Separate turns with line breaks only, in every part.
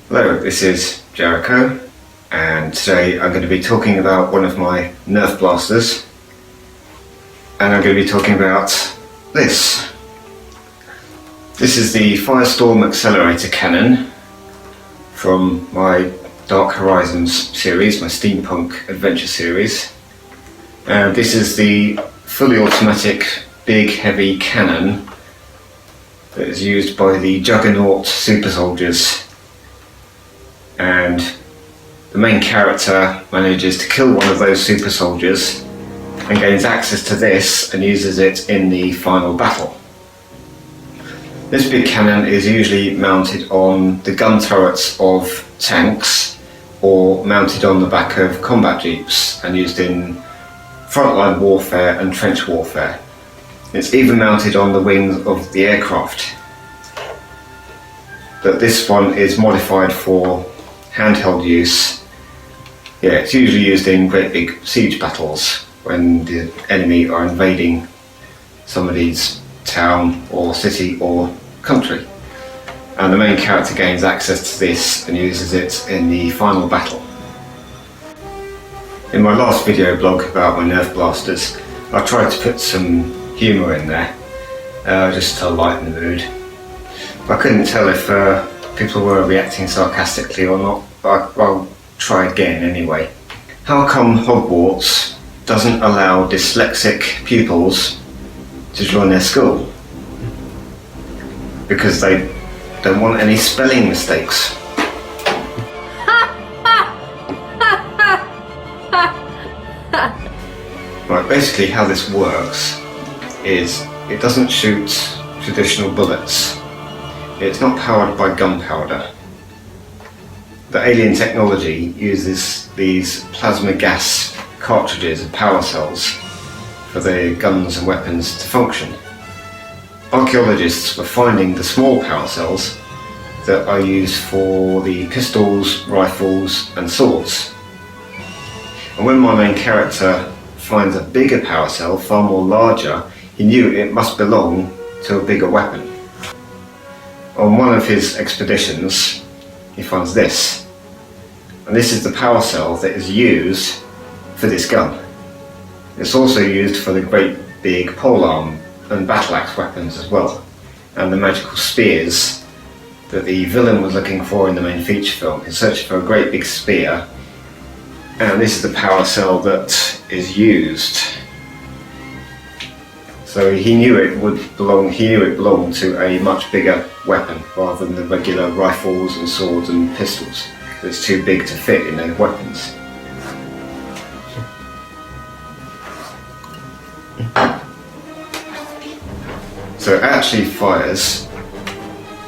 Hello, this is Jericho, and today I'm going to be talking about one of my Nerf blasters, and I'm going to be talking about this. This is the Firestorm Accelerator Cannon from my Dark Horizons series, my Steampunk adventure series. This is the fully automatic big heavy cannon that is used by the Juggernaut super soldiers, and the main character manages to kill one of those super soldiers and gains access to this and uses it in the final battle. This big cannon is usually mounted on the gun turrets of tanks or mounted on the back of combat jeeps and used in frontline warfare and trench warfare. It's even mounted on the wings of the aircraft. But this one is modified for handheld use. Yeah, it's usually used in great big siege battles when the enemy are invading somebody's town or city or country. And the main character gains access to this and uses it in the final battle. In my last video blog about my Nerf blasters, I tried to put some humour in there, just to lighten the mood. I couldn't tell if people were reacting sarcastically or not, but I'll try again anyway. How come Hogwarts doesn't allow dyslexic pupils to join their school? Because they don't want any spelling mistakes. Right, basically how this works is it doesn't shoot traditional bullets. It's not powered by gunpowder. The alien technology uses these plasma gas cartridges and power cells for the guns and weapons to function. Archaeologists were finding the small power cells that are used for the pistols, rifles and swords. And when my main character finds a bigger power cell, far more larger, he knew it must belong to a bigger weapon. On one of his expeditions, he finds this. And this is the power cell that is used for this gun. It's also used for the great big polearm and battle axe weapons as well, and the magical spears that the villain was looking for in the main feature film. He's searching for a great big spear, and this is the power cell that is used. So he knew it belonged to a much bigger weapon rather than the regular rifles and swords and pistols. It's too big to fit in those weapons. So it actually fires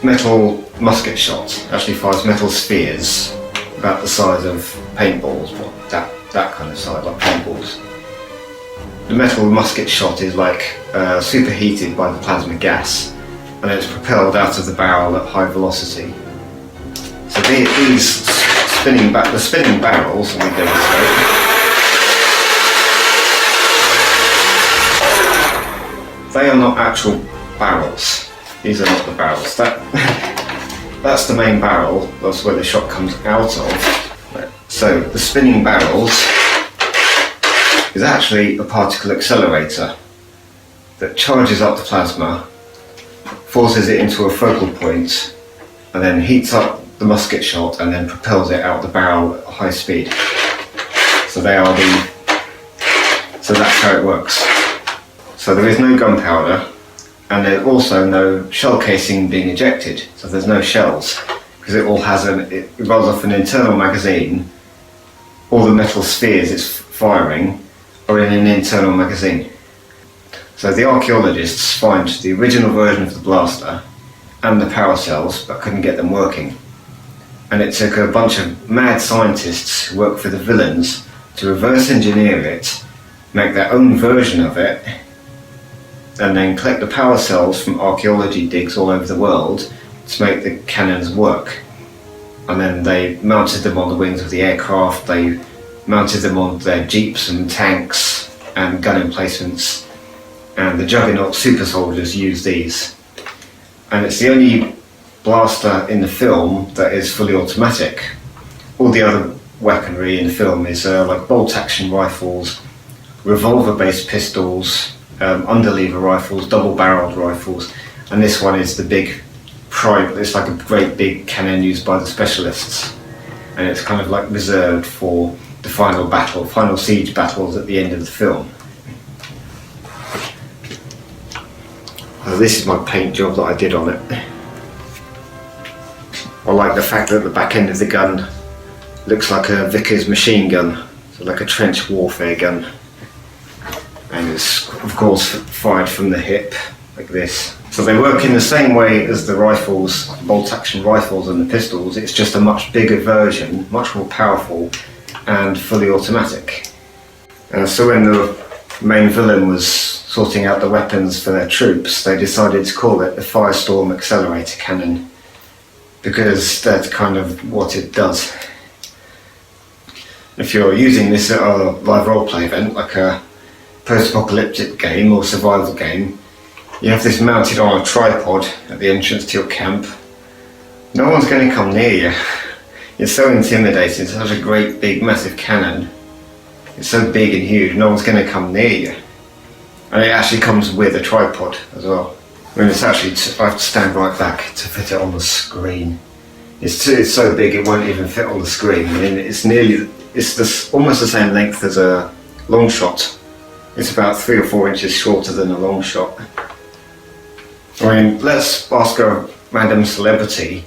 metal musket shots, actually fires metal spheres about the size of paintballs, that kind of size, like paintballs. The metal musket shot is like superheated by the plasma gas, and it's propelled out of the barrel at high velocity. So these spinning barrels, let me demonstrate. They are not actual barrels. These are not the barrels. That's the main barrel. That's where the shot comes out of. So the spinning barrels is actually a particle accelerator that charges up the plasma, forces it into a focal point, and then heats up the musket shot and then propels it out the barrel at high speed. So that's how it works. So there is no gunpowder, and there's also no shell casing being ejected, so there's no shells, because it runs off an internal magazine. All the metal spheres it's firing are in an internal magazine. So the archaeologists find the original version of the blaster and the power cells, but couldn't get them working. And it took a bunch of mad scientists who work for the villains to reverse engineer it, make their own version of it, and then collect the power cells from archaeology digs all over the world to make the cannons work. And then they mounted them on the wings of the aircraft, they mounted them on their jeeps and tanks and gun emplacements, and the Juggernaut super soldiers used these. And it's the only blaster in the film that is fully automatic. All the other weaponry in the film is like bolt-action rifles, revolver-based pistols, underlever rifles, double-barreled rifles, and this one is the big it's like a great big cannon used by the specialists, and it's kind of like reserved for the final siege battles at the end of the film. So this is my paint job that I did on it. I like the fact that the back end of the gun looks like a Vickers machine gun, so like a trench warfare gun, and it's of course fired from the hip like this. So they work in the same way as the rifles, bolt-action rifles and the pistols. It's just a much bigger version, much more powerful and fully automatic. So when the main villain was sorting out the weapons for their troops, they decided to call it the Firestorm Accelerator Cannon, because that's kind of what it does. If you're using this at a live roleplay event, like a post-apocalyptic game or survival game, you have this mounted on a tripod at the entrance to your camp. No one's going to come near you. It's so intimidating, it's such a great big massive cannon. It's so big and huge, no one's going to come near you. And it actually comes with a tripod as well. I mean, it's actually, I have to stand right back to fit it on the screen. It's so big it won't even fit on the screen. I mean, it's almost the same length as a long shot. It's about 3 or 4 inches shorter than a long shot. I mean, let's ask a random celebrity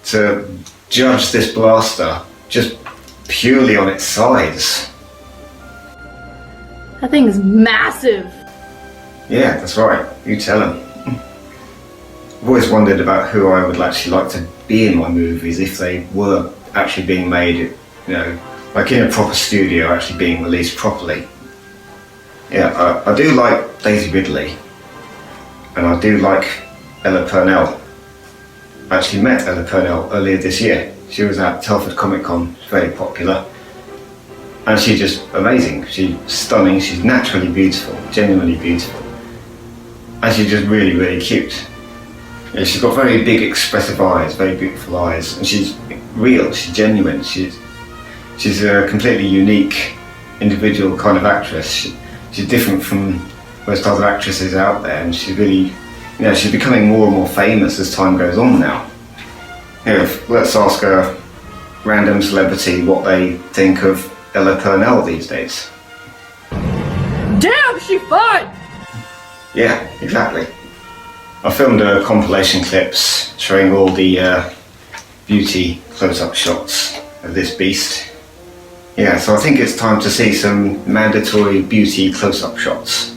to judge this blaster just purely on its size.
That thing is massive.
Yeah, that's right. You tell him. I've always wondered about who I would actually like to be in my movies if they were actually being made, you know, like in a proper studio, actually being released properly. Yeah, I do like Daisy Ridley, and I do like Ella Purnell. I actually met Ella Purnell earlier this year. She was at Telford Comic Con, very popular. And she's just amazing. She's stunning, she's naturally beautiful, genuinely beautiful. And she's just really, really cute. Yeah, she's got very big expressive eyes, very beautiful eyes, and she's real, she's genuine. She's a completely unique, individual kind of actress. She's different from most other actresses out there, and she's really, you know, she's becoming more and more famous as time goes on now. Here, let's ask a random celebrity what they think of Ella Purnell these days.
Damn, she fine!
Yeah, exactly. I filmed compilation clips showing all the beauty close-up shots of this beast. Yeah, so I think it's time to see some mandatory beauty close-up shots.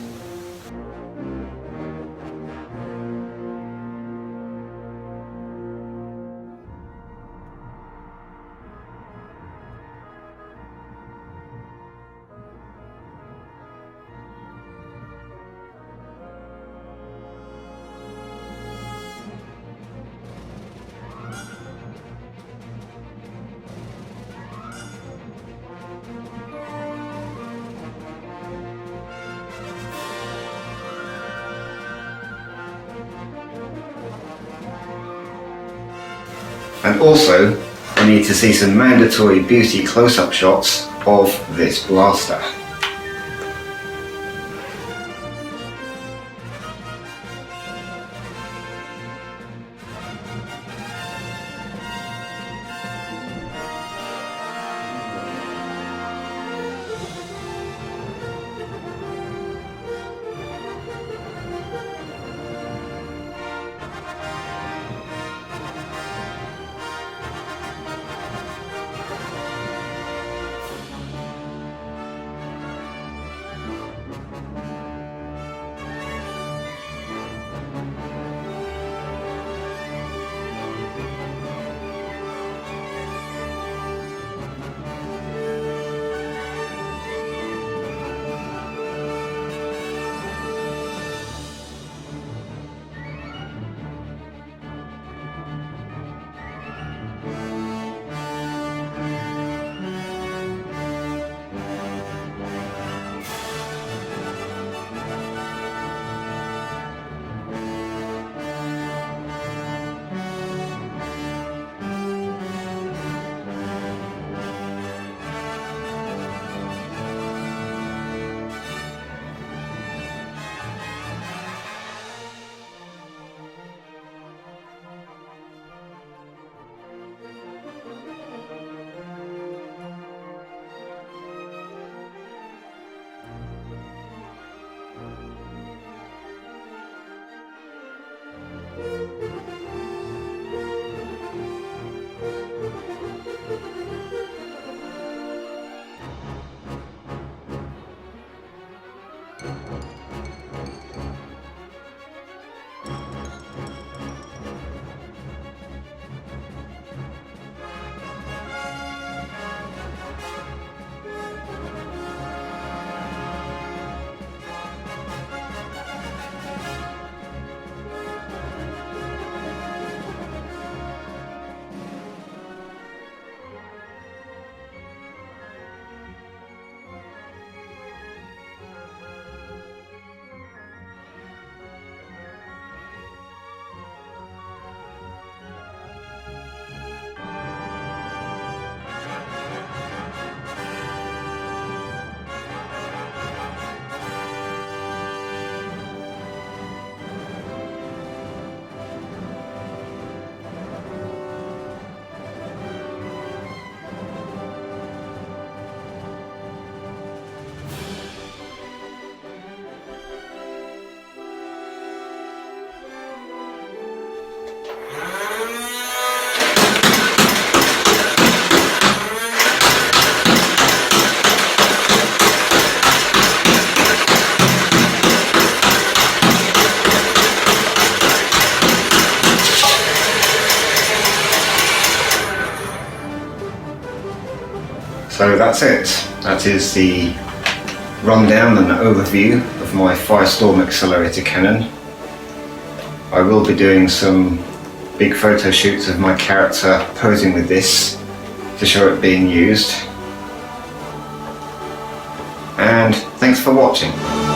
And also, I need to see some mandatory beauty close-up shots of this blaster. So that's it. That is the rundown and overview of my Firestorm Accelerator Cannon. I will be doing some big photo shoots of my character posing with this to show it being used. And thanks for watching.